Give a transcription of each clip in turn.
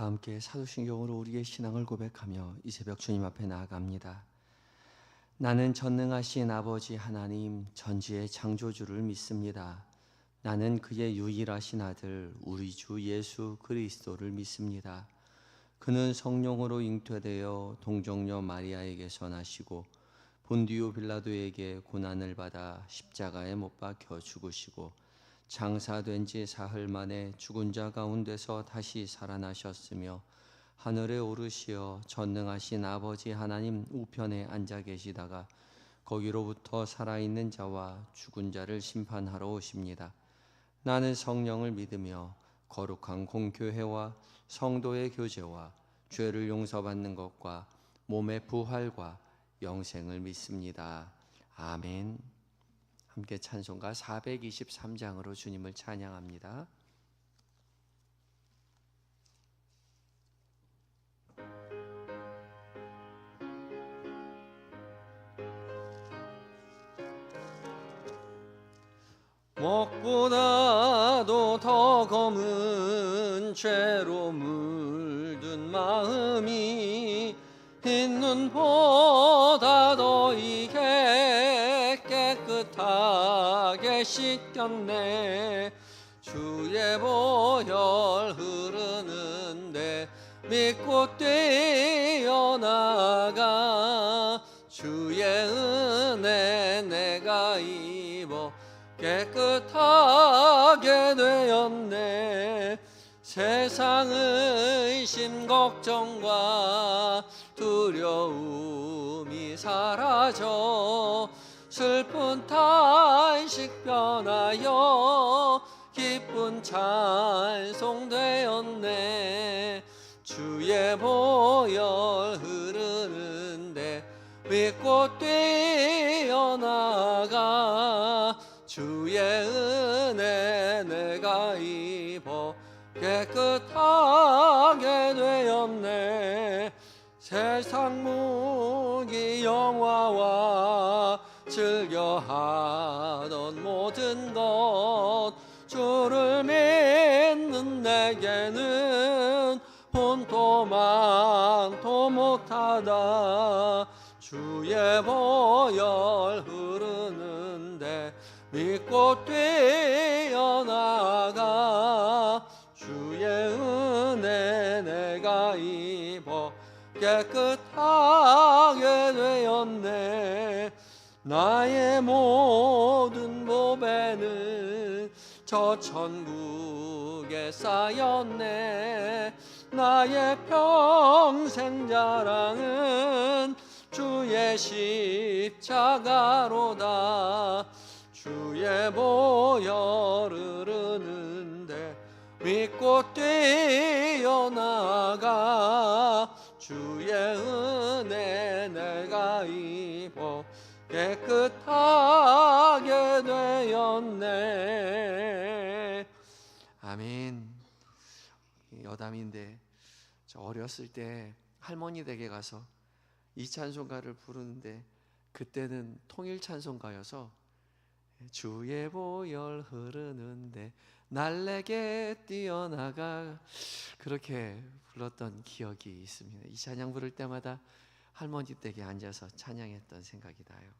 다 함께 사도신경으로 우리의 신앙을 고백하며 이 새벽 주님 앞에 나아갑니다. 나는 전능하신 아버지 하나님 전지의 창조주를 믿습니다. 나는 그의 유일하신 아들 우리 주 예수 그리스도를 믿습니다. 그는 성령으로 잉태되어 동정녀 마리아에게서 나시고 본디오 빌라도에게 고난을 받아 십자가에 못 박혀 죽으시고 장사된 지 사흘 만에 죽은 자 가운데서 다시 살아나셨으며 하늘에 오르시어 전능하신 아버지 하나님 우편에 앉아 계시다가 거기로부터 살아있는 자와 죽은 자를 심판하러 오십니다. 나는 성령을 믿으며 거룩한 공교회와 성도의 교제와 죄를 용서받는 것과 몸의 부활과 영생을 믿습니다. 아멘. 함께 찬송가 423장으로 주님을 찬양합니다. 목보다도 더 검은 죄로 물든 마음이 흰 눈보다 더 이게 깨끗하게 씻겼네. 주의 보혈 흐르는데 믿고 뛰어나가 주의 은혜 내가 입어 깨끗하게 되었네. 세상의 심 걱정과 두려움이 사라져 슬픈 탄식 변하여 기쁜 찬송 되었네. 주의 보혈 흐르는데 믿고 뛰어나가 주의 은혜 내가 입어 깨끗하게 되었네. 세상 무기 영화와 즐겨하던 모든 것 주를 믿는 내게는 본토 망토 못하다. 주의 보혈 흐르는데 믿고 뛰어나가 주의 은혜 내가 입어 깨끗하게 되었네. 나의 모든 보배는 저 천국에 쌓였네. 나의 평생 자랑은 주의 십자가로다. 주의 보혈 흐르는데 믿고 뛰어나가 주의 은혜 내가 입어 깨끗하게 되었네. 아멘. 여담인데 저 어렸을 때 할머니 댁에 가서 이 찬송가를 부르는데 그때는 통일 찬송가여서 주의 보혈 흐르는데 날래게 뛰어나가 그렇게 불렀던 기억이 있습니다. 이 찬양 부를 때마다 할머니 댁에 앉아서 찬양했던 생각이 나요.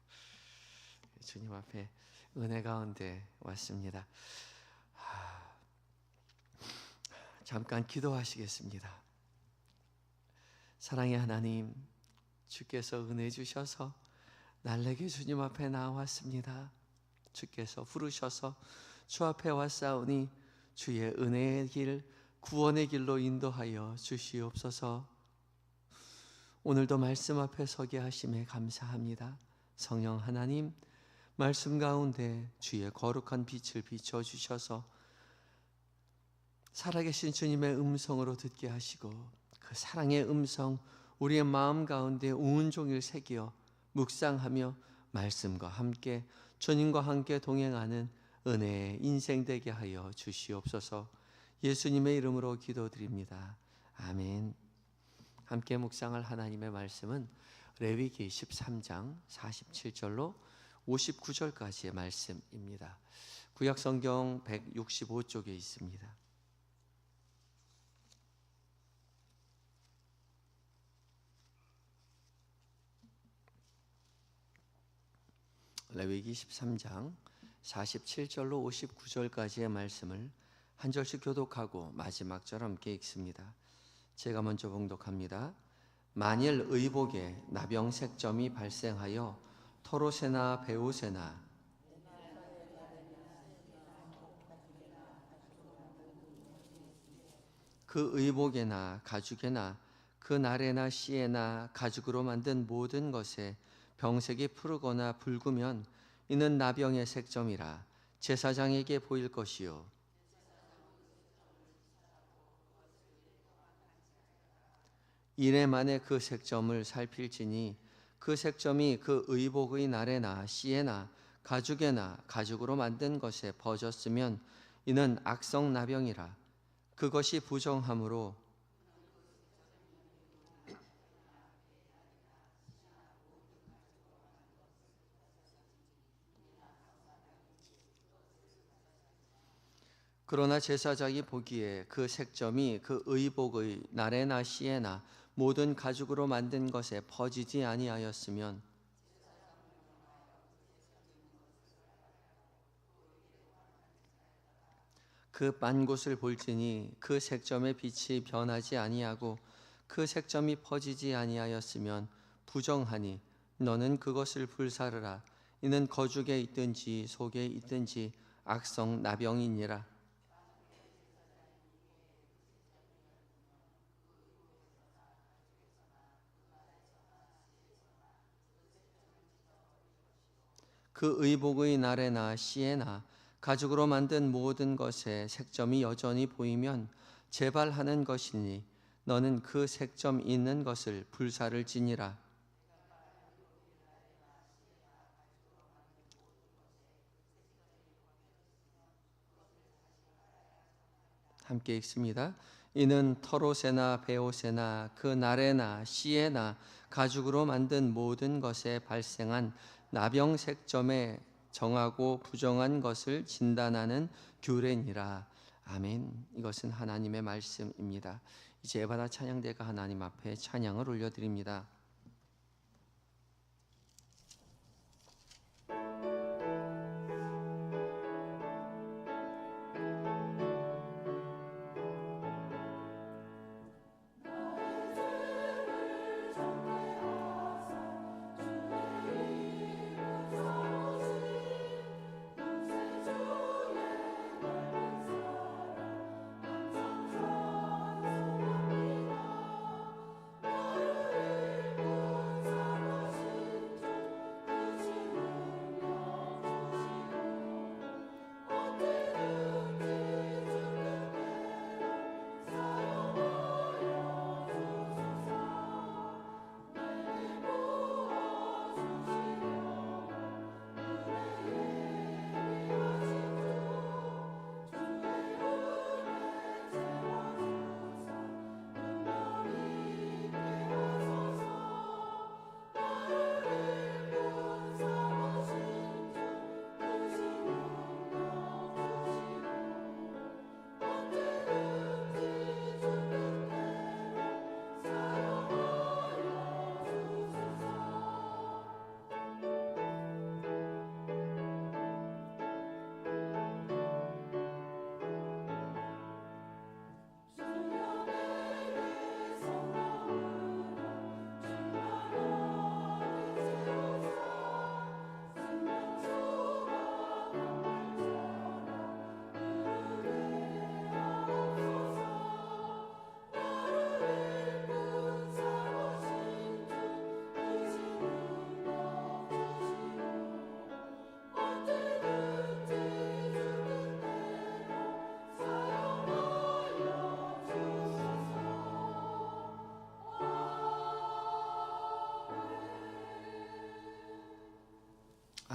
주님 앞에 은혜 가운데 왔습니다. 잠깐 기도하시겠습니다. 사랑의 하나님, 주께서 은혜 주셔서 날래게 주님 앞에 나왔습니다. 주께서 부르셔서 주 앞에 왔사오니 주의 은혜의 길, 구원의 길로 인도하여 주시옵소서. 오늘도 말씀 앞에 서게 하심에 감사합니다. 성령 하나님, 말씀 가운데 주의 거룩한 빛을 비춰주셔서 살아계신 주님의 음성으로 듣게 하시고 그 사랑의 음성 우리의 마음 가운데 온종일 새기어 묵상하며 말씀과 함께 주님과 함께 동행하는 은혜의 인생 되게 하여 주시옵소서. 예수님의 이름으로 기도드립니다. 아멘. 함께 묵상할 하나님의 말씀은 레위기 13장 47절로 59절까지의 말씀입니다. 구약성경 165쪽에 있습니다. 레위기 13장 47절로 59절까지의 말씀을 한 절씩 교독하고 마지막 절 함께 읽습니다. 제가 먼저 봉독합니다. 만일 의복에 나병색점이 발생하여 토로새나 베오새나 그 의복에나 가죽에나 그 날에나 씨에나 가죽으로 만든 모든 것에 병색이 푸르거나 붉으면 이는 나병의 색점이라 제사장에게 보일 것이요 이래 만에 그 색점을 살필지니 그 색점이 그 의복의 날에나 씨에나 가죽에나 가죽으로 만든 것에 퍼졌으면 이는 악성 나병이라 그것이 부정함으로 그러나 제사장이 보기에 그 색점이 그 의복의 날에나 씨에나 모든 가죽으로 만든 것에 퍼지지 아니하였으면 그 빤 곳을 볼지니 그 색점의 빛이 변하지 아니하고 그 색점이 퍼지지 아니하였으면 부정하니 너는 그것을 불사르라. 이는 거죽에 있든지 속에 있든지 악성 나병이니라. 그 의복의 날에나 씨에나 가죽으로 만든 모든 것에 색점이 여전히 보이면 재발하는 것이니 너는 그 색점 있는 것을 불사를 지니라. 함께 읽습니다. 이는 터로새나 베오새나 그 날에나 씨에나 가죽으로 만든 모든 것에 발생한 나병 색점에 정하고 부정한 것을 진단하는 규례니라. 아멘. 이것은 하나님의 말씀입니다. 이제 에바다 찬양대가 하나님 앞에 찬양을 올려드립니다.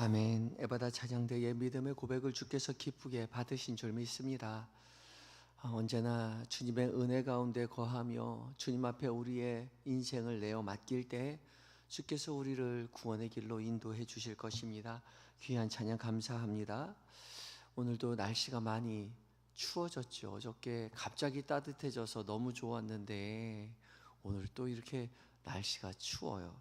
아멘. 에바다 찬양대의 믿음의 고백을 주께서 기쁘게 받으신 줄 믿습니다. 언제나 주님의 은혜 가운데 거하며 주님 앞에 우리의 인생을 내어 맡길 때 주께서 우리를 구원의 길로 인도해 주실 것입니다. 귀한 찬양 감사합니다. 오늘도 날씨가 많이 추워졌죠. 어저께 갑자기 따뜻해져서 너무 좋았는데 오늘 또 이렇게 날씨가 추워요.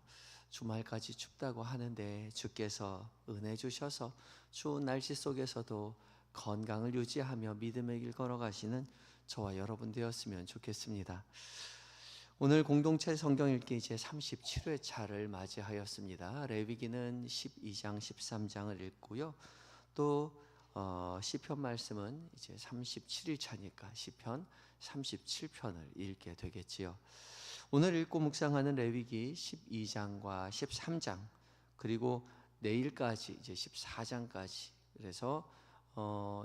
주말까지 춥다고 하는데 주께서 은혜 주셔서 추운 날씨 속에서도 건강을 유지하며 믿음의 길 걸어가시는 저와 여러분 되었으면 좋겠습니다. 오늘 공동체 성경 읽기 이제 37회 차를 맞이하였습니다. 레위기는 12장, 13장을 읽고요. 또 시편 말씀은 이제 37일 차니까 시편 37편을 읽게 되겠지요. 오늘 읽고 묵상하는 레위기 12장과 13장 그리고 내일까지 이제 14장까지 그래서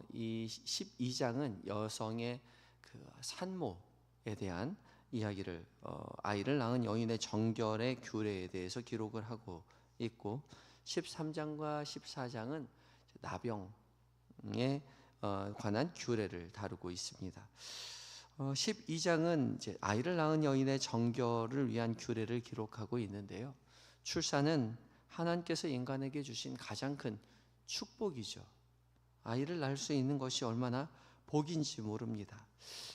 이 12장은 여성의 그 산모에 대한 이야기를 아이를 낳은 여인의 정결의 규례에 대해서 기록을 하고 있고 13장과 14장은 나병에 관한 규례를 다루고 있습니다. 12장은 이제 아이를 낳은 여인의 정결을 위한 규례를 기록하고 있는데요. 출산은 하나님께서 인간에게 주신 가장 큰 축복이죠. 아이를 낳을 수 있는 것이 얼마나 복인지 모릅니다.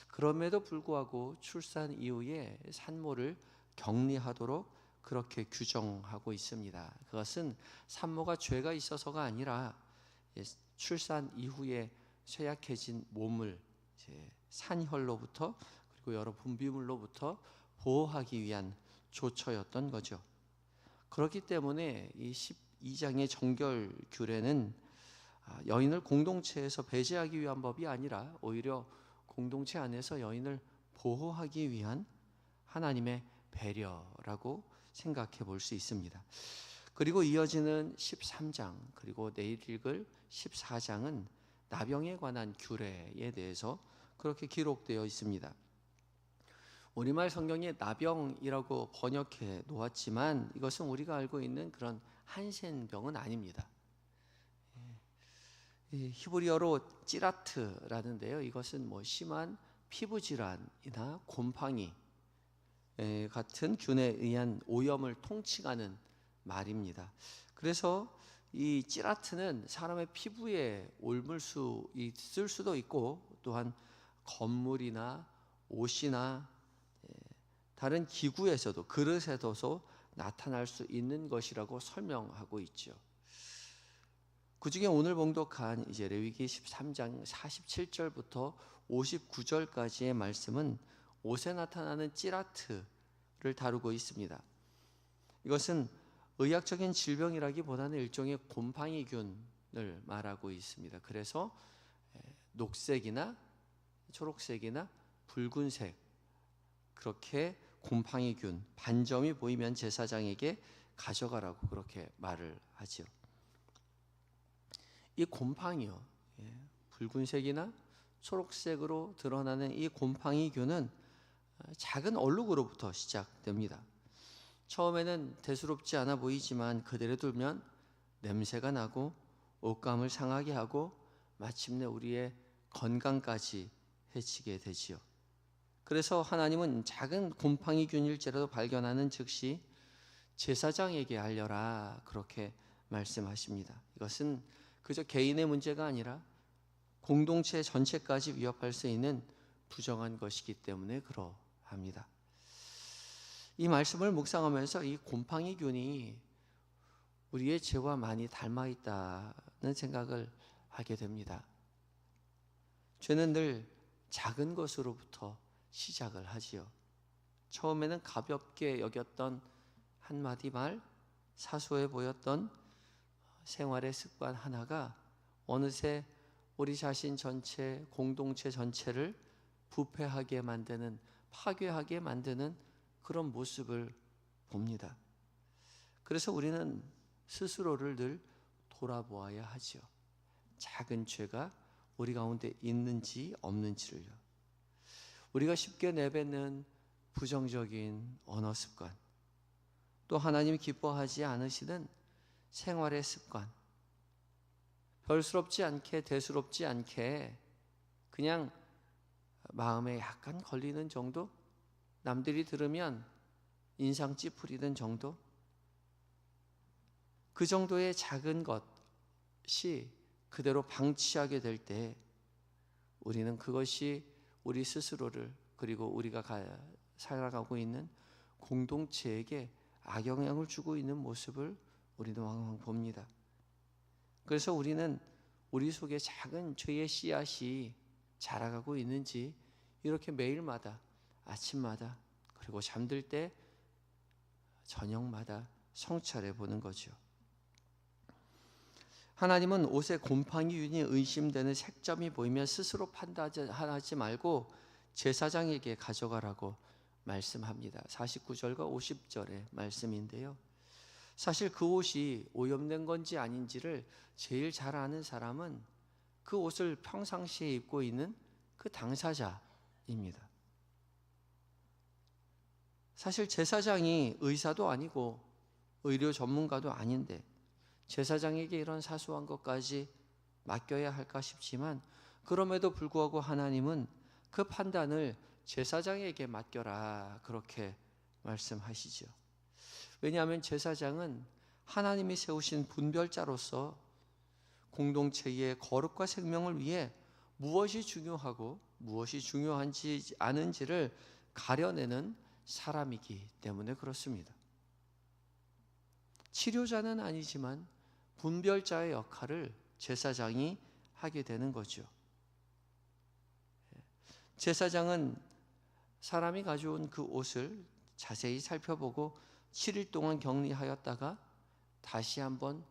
그럼에도 불구하고 출산 이후에 산모를 격리하도록 그렇게 규정하고 있습니다. 그것은 산모가 죄가 있어서가 아니라 출산 이후에 쇠약해진 몸을 산혈로부터 그리고 여러 분비물로부터 보호하기 위한 조처였던 거죠. 그렇기 때문에 이 12장의 정결 규례는 여인을 공동체에서 배제하기 위한 법이 아니라 오히려 공동체 안에서 여인을 보호하기 위한 하나님의 배려라고 생각해 볼 수 있습니다. 그리고 이어지는 13장 그리고 내일 읽을 14장은 나병에 관한 규례에 대해서 그렇게 기록되어 있습니다. 우리말 성경에 나병이라고 번역해 놓았지만 이것은 우리가 알고 있는 그런 한센병은 아닙니다. 히브리어로 찌라트라는데요. 이것은 심한 피부 질환이나 곰팡이 같은 균에 의한 오염을 통칭하는 말입니다. 그래서 이 찌라트는 사람의 피부에 옮을 수 있을 수도 있고 또한 건물이나 옷이나 다른 기구에서도 그릇에서도 나타날 수 있는 것이라고 설명하고 있죠. 그중에 오늘 봉독한 이제 레위기 13장 47절부터 59절까지의 말씀은 옷에 나타나는 찌라트를 다루고 있습니다. 이것은 의학적인 질병이라기보다는 일종의 곰팡이균을 말하고 있습니다. 그래서 녹색이나 초록색이나 붉은색 그렇게 곰팡이균 반점이 보이면 제사장에게 가져가라고 그렇게 말을 하죠. 이 곰팡이요, 붉은색이나 초록색으로 드러나는 이 곰팡이균은 작은 얼룩으로부터 시작됩니다. 처음에는 대수롭지 않아 보이지만 그대로 두면 냄새가 나고 옷감을 상하게 하고 마침내 우리의 건강까지 해치게 되지요. 그래서 하나님은 작은 곰팡이균일지라도 발견하는 즉시 제사장에게 알려라 그렇게 말씀하십니다. 이것은 그저 개인의 문제가 아니라 공동체 전체까지 위협할 수 있는 부정한 것이기 때문에 그러합니다. 이 말씀을 묵상하면서 이 곰팡이균이 우리의 죄와 많이 닮아 있다는 생각을 하게 됩니다. 죄는 늘 작은 것으로부터 시작을 하지요. 처음에는 가볍게 여겼던 한마디 말, 사소해 보였던 생활의 습관 하나가 어느새 우리 자신 전체, 공동체 전체를 부패하게 만드는, 파괴하게 만드는 그런 모습을 봅니다. 그래서 우리는 스스로를 늘 돌아보아야 하죠. 작은 죄가 우리 가운데 있는지 없는지를요. 우리가 쉽게 내뱉는 부정적인 언어 습관, 또 하나님이 기뻐하지 않으시는 생활의 습관, 별스럽지 않게 대수롭지 않게 그냥 마음에 약간 걸리는 정도, 남들이 들으면 인상 찌푸리는 정도, 그 정도의 작은 것이 그대로 방치하게 될 때 우리는 그것이 우리 스스로를 그리고 우리가 살아가고 있는 공동체에게 악영향을 주고 있는 모습을 우리는 왕왕 봅니다. 그래서 우리는 우리 속에 작은 죄의 씨앗이 자라가고 있는지 이렇게 매일마다, 아침마다, 그리고 잠들 때 저녁마다 성찰해 보는 거죠. 하나님은 옷에 곰팡이균이 의심되는 색점이 보이면 스스로 판단하지 말고 제사장에게 가져가라고 말씀합니다. 49절과 50절의 말씀인데요. 사실 그 옷이 오염된 건지 아닌지를 제일 잘 아는 사람은 그 옷을 평상시에 입고 있는 그 당사자입니다. 사실 제사장이 의사도 아니고 의료 전문가도 아닌데 제사장에게 이런 사소한 것까지 맡겨야 할까 싶지만, 그럼에도 불구하고 하나님은 그 판단을 제사장에게 맡겨라 그렇게 말씀하시죠. 왜냐하면 제사장은 하나님이 세우신 분별자로서 공동체의 거룩과 생명을 위해 무엇이 중요하고 무엇이 중요한지 않은지를 가려내는 사람이기 때문에 그렇습니다. 치료자는 아니지만 분별자의 역할을 제사장이 하게 되는 거죠. 제사장은 사람이 가져온 그 옷을 자세히 살펴보고 7일 동안 격리하였다가 다시 한번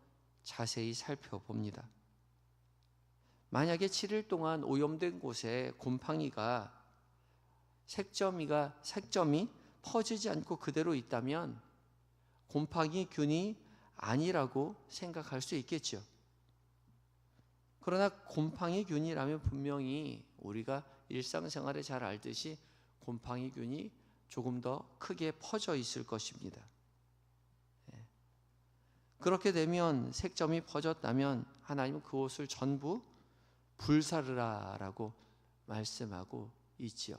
자세히 살펴봅니다. 만약에 7일 동안 오염된 곳에 곰팡이가 색점이 퍼지지 않고 그대로 있다면 곰팡이균이 아니라고 생각할 수 있겠죠. 그러나 곰팡이균이라면 분명히 우리가 일상생활에 잘 알듯이 곰팡이균이 조금 더 크게 퍼져 있을 것입니다. 그렇게 되면 색점이 퍼졌다면 하나님은 그 옷을 전부 불사르라라고 말씀하고 있지요.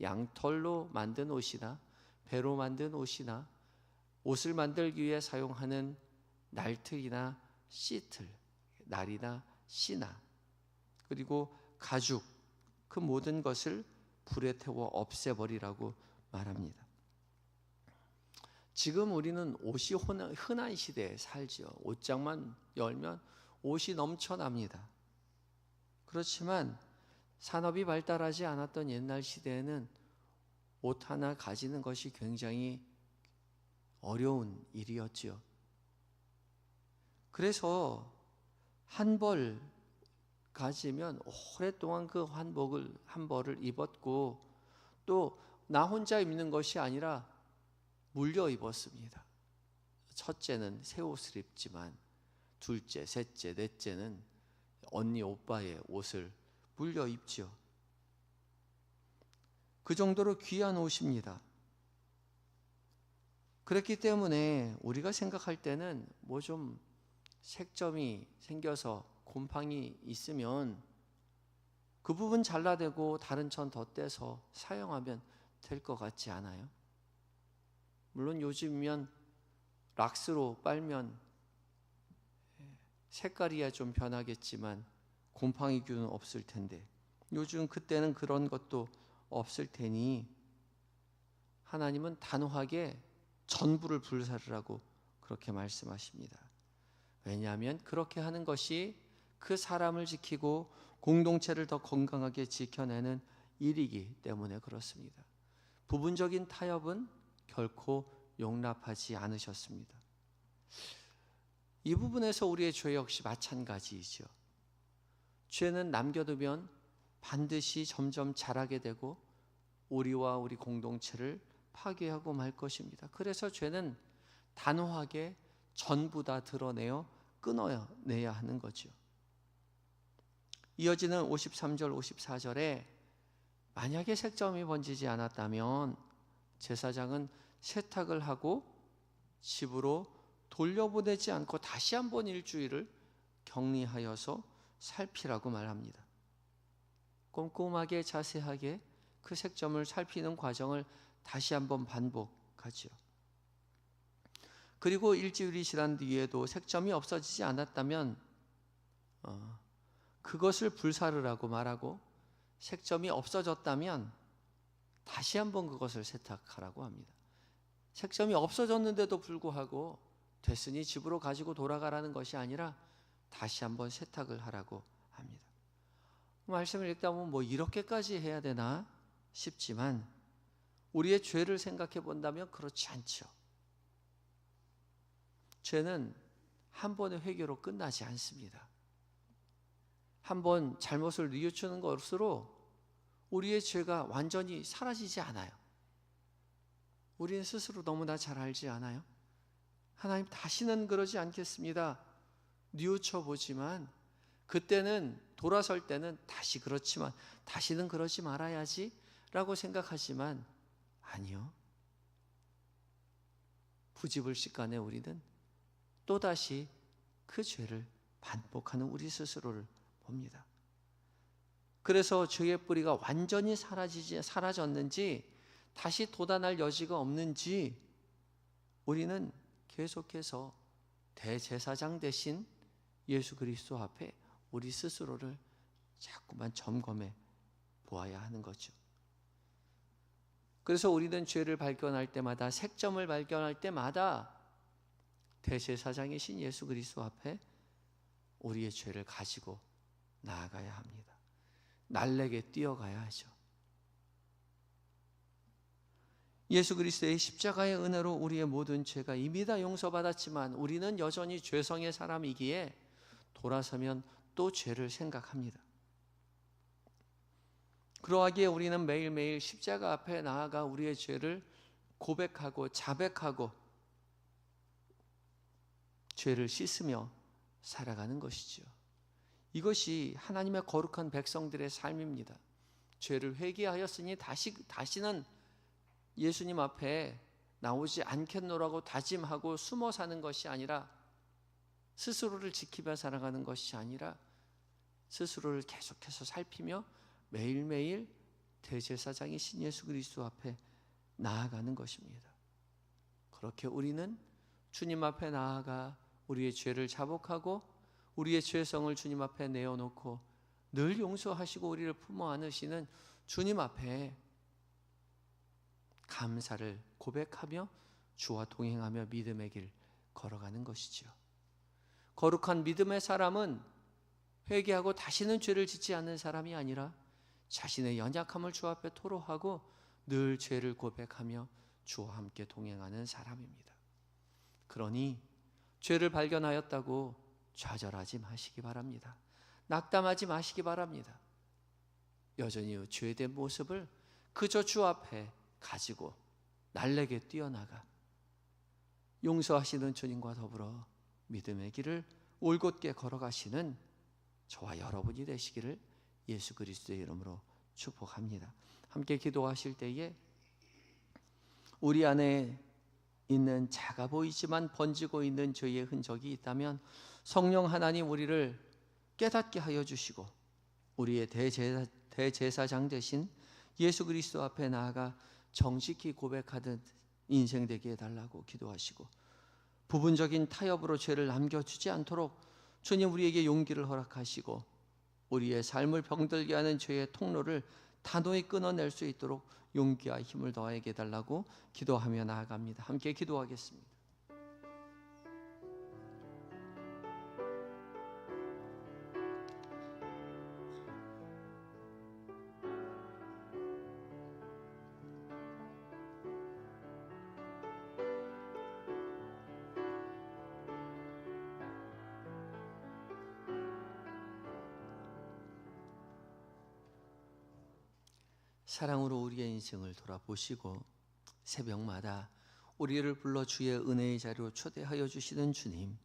양털로 만든 옷이나 배로 만든 옷이나 옷을 만들기 위해 사용하는 날틀이나 씨틀, 날이나 씨나, 그리고 가죽, 그 모든 것을 불에 태워 없애버리라고 말합니다. 지금 우리는 옷이 흔한 시대에 살죠. 옷장만 열면 옷이 넘쳐납니다. 그렇지만 산업이 발달하지 않았던 옛날 시대에는 옷 하나 가지는 것이 굉장히 어려운 일이었지요. 그래서 한 벌 가지면 오랫동안 그 한 벌을 입었고, 또 나 혼자 입는 것이 아니라 물려 입었습니다. 첫째는 새 옷을 입지만 둘째, 셋째, 넷째는 언니, 오빠의 옷을 물려 입죠. 그 정도로 귀한 옷입니다. 그렇기 때문에 우리가 생각할 때는 뭐 좀 색점이 생겨서 곰팡이 있으면 그 부분 잘라내고 다른 천 덧대서 사용하면 될 것 같지 않아요? 물론 요즘이면 락스로 빨면 색깔이야 좀 변하겠지만 곰팡이균은 없을 텐데, 요즘 그때는 그런 것도 없을 테니 하나님은 단호하게 전부를 불사르라고 그렇게 말씀하십니다. 왜냐하면 그렇게 하는 것이 그 사람을 지키고 공동체를 더 건강하게 지켜내는 일이기 때문에 그렇습니다. 부분적인 타협은 결코 용납하지 않으셨습니다. 이 부분에서 우리의 죄 역시 마찬가지이죠. 죄는 남겨두면 반드시 점점 자라게 되고 우리와 우리 공동체를 파괴하고 말 것입니다. 그래서 죄는 단호하게 전부 다 드러내어 끊어내야 하는 거죠. 이어지는 53절, 54절에 만약에 색점이 번지지 않았다면 제사장은 세탁을 하고 집으로 돌려보내지 않고 다시 한번 일주일을 격리하여서 살피라고 말합니다. 꼼꼼하게 자세하게 그 색점을 살피는 과정을 다시 한번 반복하죠. 그리고 일주일이 지난 뒤에도 색점이 없어지지 않았다면 그것을 불사르라고 말하고, 색점이 없어졌다면 다시 한번 그것을 세탁하라고 합니다. 색점이 없어졌는데도 불구하고 됐으니 집으로 가지고 돌아가라는 것이 아니라 다시 한번 세탁을 하라고 합니다. 말씀을 읽다 보면 뭐 이렇게까지 해야 되나 싶지만 우리의 죄를 생각해 본다면 그렇지 않죠. 죄는 한 번의 회개로 끝나지 않습니다. 한 번 잘못을 뉘우치는 것으로 우리의 죄가 완전히 사라지지 않아요. 우리는 스스로 너무나 잘 알지 않아요? 하나님 다시는 그러지 않겠습니다. 뉘우쳐 보지만 그때는 돌아설 때는 다시 그렇지만 다시는 그러지 말아야지 라고 생각하지만 아니요. 부지불식간에 우리는 또다시 그 죄를 반복하는 우리 스스로를 봅니다. 그래서 죄의 뿌리가 완전히 사라졌는지 다시 돋아날 여지가 없는지 우리는 계속해서 대제사장 대신 예수 그리스도 앞에 우리 스스로를 자꾸만 점검해 보아야 하는 거죠. 그래서 우리는 죄를 발견할 때마다, 색점을 발견할 때마다 대제사장이신 예수 그리스도 앞에 우리의 죄를 가지고 나아가야 합니다. 날래게 뛰어가야 하죠. 예수 그리스도의 십자가의 은혜로 우리의 모든 죄가 이미 다 용서받았지만 우리는 여전히 죄성의 사람이기에 돌아서면 또 죄를 생각합니다. 그러하기에 우리는 매일매일 십자가 앞에 나아가 우리의 죄를 고백하고 자백하고 죄를 씻으며 살아가는 것이죠. 이것이 하나님의 거룩한 백성들의 삶입니다. 죄를 회개하였으니 다시는 예수님 앞에 나오지 않겠노라고 다짐하고 숨어 사는 것이 아니라, 스스로를 지키며 살아가는 것이 아니라 스스로를 계속해서 살피며 매일매일 대제사장이신 예수 그리스도 앞에 나아가는 것입니다. 그렇게 우리는 주님 앞에 나아가 우리의 죄를 자복하고 우리의 죄성을 주님 앞에 내어놓고 늘 용서하시고 우리를 품어 안으시는 주님 앞에 감사를 고백하며 주와 동행하며 믿음의 길 걸어가는 것이죠. 거룩한 믿음의 사람은 회개하고 다시는 죄를 짓지 않는 사람이 아니라 자신의 연약함을 주 앞에 토로하고 늘 죄를 고백하며 주와 함께 동행하는 사람입니다. 그러니 죄를 발견하였다고 좌절하지 마시기 바랍니다. 낙담하지 마시기 바랍니다. 여전히 죄된 모습을 그저 주 앞에 가지고 날래게 뛰어나가 용서하시는 주님과 더불어 믿음의 길을 올곧게 걸어가시는 저와 여러분이 되시기를 예수 그리스도의 이름으로 축복합니다. 함께 기도하실 때에 우리 안에 있는 작아 보이지만 번지고 있는 죄의 흔적이 있다면 성령 하나님 우리를 깨닫게 하여 주시고 우리의 대제사장 되신 예수 그리스도 앞에 나아가 정직히 고백하듯 인생 되게 해달라고 기도하시고, 부분적인 타협으로 죄를 남겨주지 않도록 주님 우리에게 용기를 허락하시고 우리의 삶을 병들게 하는 죄의 통로를 단호히 끊어낼 수 있도록 용기와 힘을 더하게 해달라고 기도하며 나아갑니다. 함께 기도하겠습니다. 사랑으로 우리의 인생을 돌아보시고 새벽마다 우리를 불러 주의 은혜의 자리로 초대하여 주시는 주님,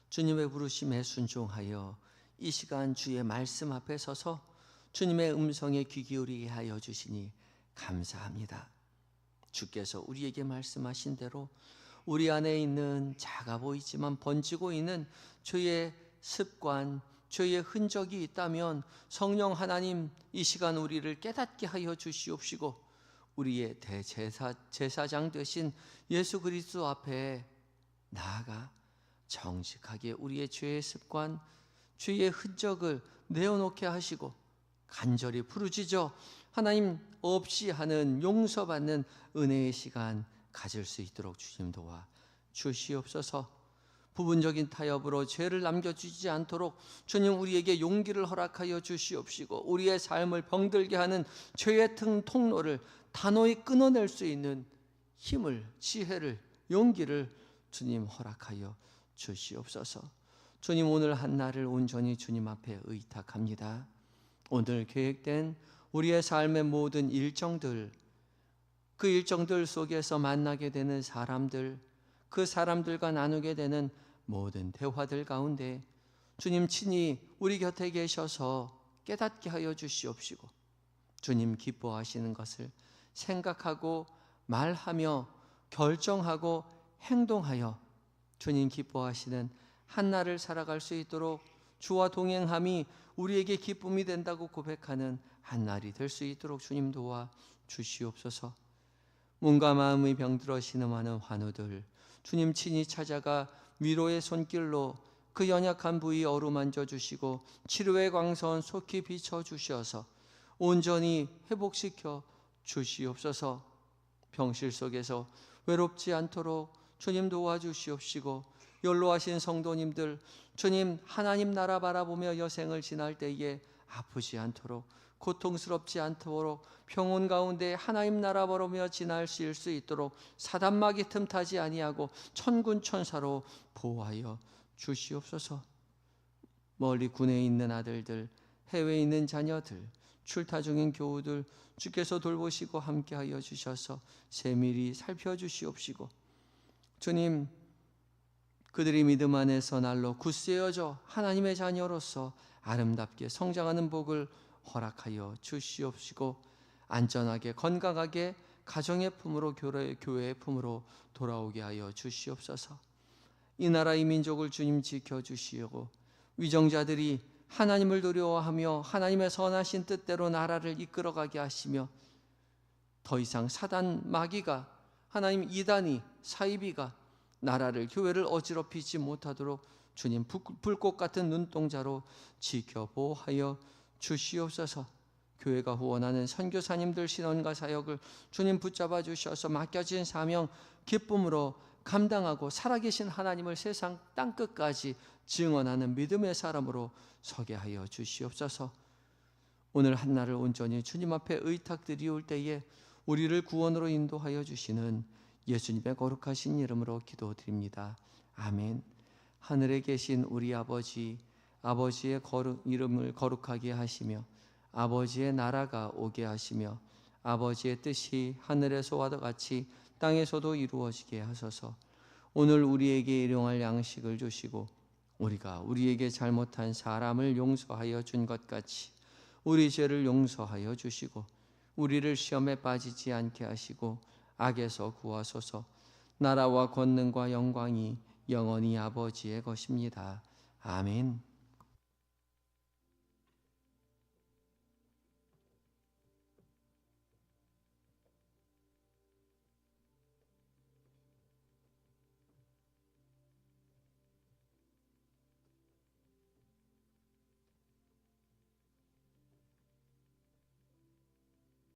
주님의 부르심에 순종하여 이 시간 주의 말씀 앞에 서서 주님의 음성에 귀 기울이게 하여 주시니 감사합니다. 주께서 우리에게 말씀하신 대로 우리 안에 있는 작아 보이지만 번지고 있는 죄의 습관, 죄의 흔적이 있다면 성령 하나님 이 시간 우리를 깨닫게 하여 주시옵시고 우리의 대제사장 되신 예수 그리스도 앞에 나아가 정직하게 우리의 죄의 습관, 죄의 흔적을 내어놓게 하시고 간절히 부르짖어 하나님 없이 하는 용서받는 은혜의 시간 가질 수 있도록 주님 도와 주시옵소서. 부분적인 타협으로 죄를 남겨주지 않도록 주님 우리에게 용기를 허락하여 주시옵시고, 우리의 삶을 병들게 하는 죄의 통로를 단호히 끊어낼 수 있는 힘을, 지혜를, 용기를 주님 허락하여 주시옵소서. 주님, 오늘 한 날을 온전히 주님 앞에 의탁합니다. 오늘 계획된 우리의 삶의 모든 일정들, 그 일정들 속에서 만나게 되는 사람들, 그 사람들과 나누게 되는 모든 대화들 가운데 주님 친히 우리 곁에 계셔서 깨닫게 하여 주시옵시고, 주님 기뻐하시는 것을 생각하고 말하며 결정하고 행동하여 주님 기뻐하시는 한날을 살아갈 수 있도록, 주와 동행함이 우리에게 기쁨이 된다고 고백하는 한날이 될 수 있도록 주님 도와 주시옵소서. 몸과 마음의 병들어 신음하는 환우들, 주님 친히 찾아가 위로의 손길로 그 연약한 부위 어루만져 주시고 치료의 광선 속히 비춰 주셔서 온전히 회복시켜 주시옵소서. 병실 속에서 외롭지 않도록 주님 도와주시옵시고, 연로하신 성도님들, 주님 하나님 나라 바라보며 여생을 지날 때에 아프지 않도록, 고통스럽지 않도록 평온 가운데 하나님 나라 바라보며 지나실 수 있도록 사단마귀 틈타지 아니하고 천군 천사로 보호하여 주시옵소서. 멀리 군에 있는 아들들, 해외에 있는 자녀들, 출타 중인 교우들 주께서 돌보시고 함께하여 주셔서 세밀히 살펴주시옵시고, 주님 그들이 믿음 안에서 날로 굳세어져 하나님의 자녀로서 아름답게 성장하는 복을 허락하여 주시옵시고, 안전하게 건강하게 가정의 품으로 교회의 품으로 돌아오게 하여 주시옵소서. 이 나라 이 민족을 주님 지켜주시고, 위정자들이 하나님을 두려워하며 하나님의 선하신 뜻대로 나라를 이끌어가게 하시며, 더 이상 사단 마귀가, 하나님 이단이, 사이비가 나라를, 교회를 어지럽히지 못하도록 주님 불꽃 같은 눈동자로 지켜 보호하여 주시옵소서. 교회가 후원하는 선교사님들 신원과 사역을 주님 붙잡아 주셔서 맡겨진 사명 기쁨으로 감당하고 살아계신 하나님을 세상 땅끝까지 증언하는 믿음의 사람으로 서게 하여 주시옵소서. 오늘 한날을 온전히 주님 앞에 의탁드리올 때에 우리를 구원으로 인도하여 주시는 예수님의 거룩하신 이름으로 기도드립니다. 아멘. 하늘에 계신 우리 아버지, 아버지의 이름을 거룩하게 하시며 아버지의 나라가 오게 하시며 아버지의 뜻이 하늘에서와 같이 땅에서도 이루어지게 하소서. 오늘 우리에게 일용할 양식을 주시고 우리가 우리에게 잘못한 사람을 용서하여 준 것 같이 우리 죄를 용서하여 주시고 우리를 시험에 빠지지 않게 하시고 악에서 구하소서. 나라와 권능과 영광이 영원히 아버지의 것입니다. 아멘.